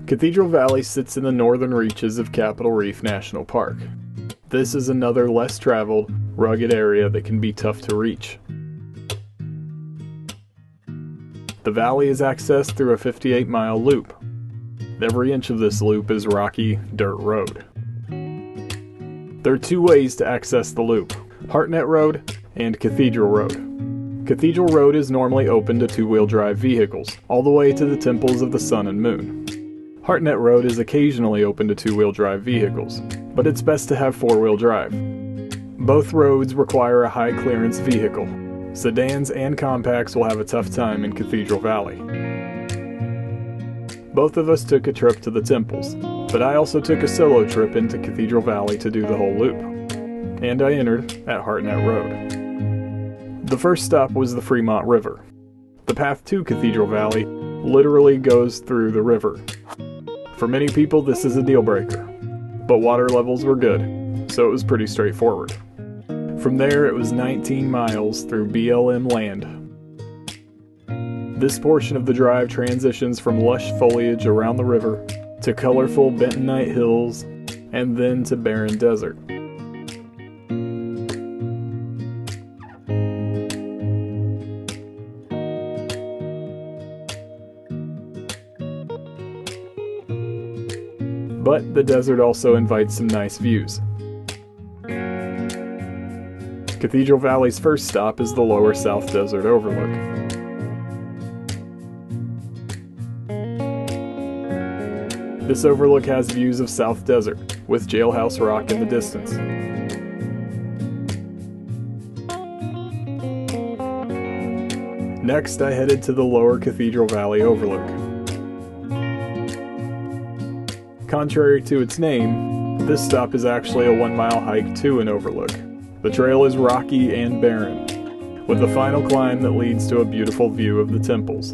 Cathedral Valley sits in the northern reaches of Capitol Reef National Park. This is another less traveled, rugged area that can be tough to reach. The valley is accessed through a 58-mile loop. Every inch of this loop is rocky, dirt road. There are two ways to access the loop: Hartnett Road and Cathedral Road. Cathedral Road is normally open to two-wheel drive vehicles, all the way to the temples of the sun and moon. Hartnett Road is occasionally open to two-wheel drive vehicles, but it's best to have four-wheel drive. Both roads require a high-clearance vehicle. Sedans and compacts will have a tough time in Cathedral Valley. Both of us took a trip to the temples, but I also took a solo trip into Cathedral Valley to do the whole loop. And I entered at Hartnett Road. The first stop was the Fremont River. The path to Cathedral Valley literally goes through the river. For many people, this is a deal breaker, but water levels were good, so it was pretty straightforward. From there, it was 19 miles through BLM land. This portion of the drive transitions from lush foliage around the river to colorful Bentonite hills and then to barren desert. But the desert also invites some nice views. Cathedral Valley's first stop is the lower South Desert Overlook. This overlook has views of South Desert, with Jailhouse Rock in the distance. Next, I headed to the lower Cathedral Valley Overlook. Contrary to its name, this stop is actually a 1-mile hike to an overlook. The trail is rocky and barren, with a final climb that leads to a beautiful view of the temples.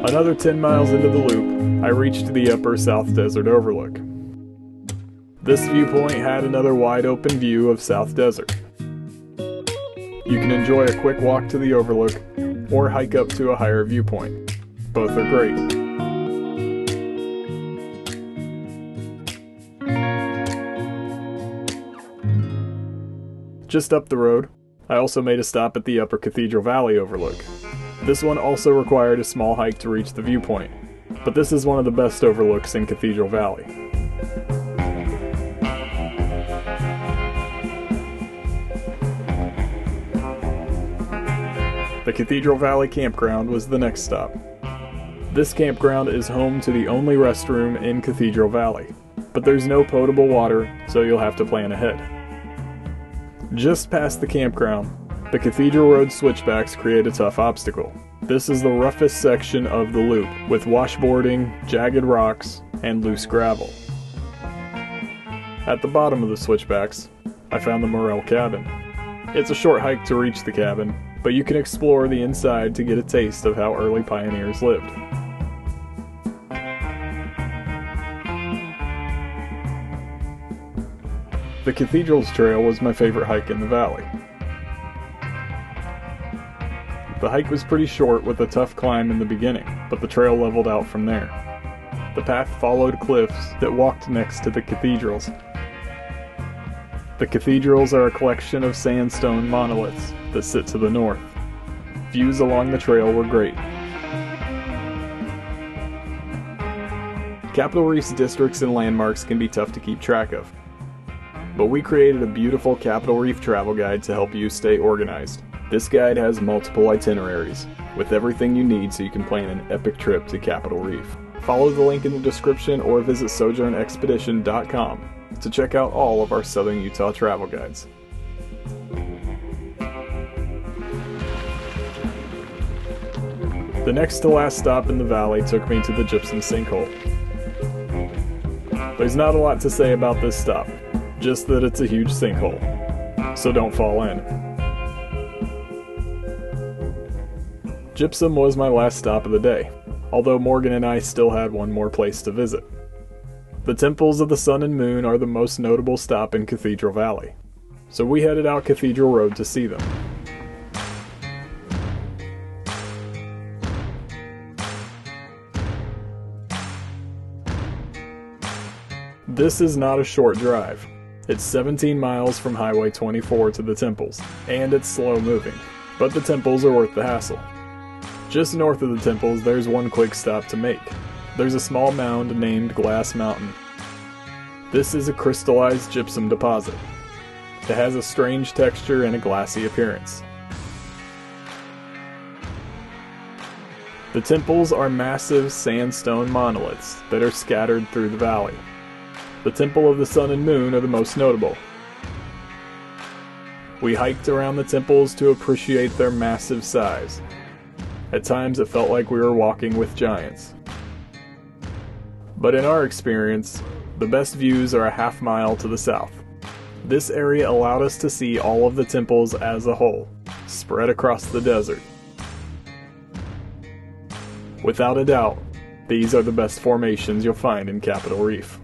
Another 10 miles into the loop, I reached the upper South Desert Overlook. This viewpoint had another wide open view of South Desert. You can enjoy a quick walk to the overlook or hike up to a higher viewpoint. Both are great. Just up the road, I also made a stop at the upper Cathedral Valley Overlook. This one also required a small hike to reach the viewpoint, but this is one of the best overlooks in Cathedral Valley. The Cathedral Valley Campground was the next stop. This campground is home to the only restroom in Cathedral Valley, but there's no potable water, so you'll have to plan ahead. Just past the campground, the Cathedral Road switchbacks create a tough obstacle. This is the roughest section of the loop, with washboarding, jagged rocks, and loose gravel. At the bottom of the switchbacks, I found the Morel Cabin. It's a short hike to reach the cabin, but you can explore the inside to get a taste of how early pioneers lived. The Cathedrals Trail was my favorite hike in the valley. The hike was pretty short with a tough climb in the beginning, but the trail leveled out from there. The path followed cliffs that walked next to the cathedrals. The cathedrals are a collection of sandstone monoliths that sit to the north. Views along the trail were great. Capitol Reef's districts and landmarks can be tough to keep track of, but we created a beautiful Capitol Reef travel guide to help you stay organized. This guide has multiple itineraries, with everything you need so you can plan an epic trip to Capitol Reef. Follow the link in the description or visit sojournexpedition.com to check out all of our Southern Utah travel guides. The next to last stop in the valley took me to the Gypsum Sinkhole. There's not a lot to say about this stop, just that it's a huge sinkhole, so don't fall in. Gypsum was my last stop of the day, although Morgan and I still had one more place to visit. The temples of the sun and moon are the most notable stop in Cathedral Valley. so we headed out Cathedral Road to see them. This is not a short drive. It's 17 miles from Highway 24 to the temples, and it's slow moving, but the temples are worth the hassle. Just north of the temples, there's one quick stop to make. There's a small mound named Glass Mountain. This is a crystallized gypsum deposit. It has a strange texture and a glassy appearance. The temples are massive sandstone monoliths that are scattered through the valley. The Temple of the Sun and Moon are the most notable. We hiked around the temples to appreciate their massive size. At times it felt like we were walking with giants. But in our experience, the best views are a half mile to the south. This area allowed us to see all of the temples as a whole, spread across the desert. Without a doubt, these are the best formations you'll find in Capitol Reef.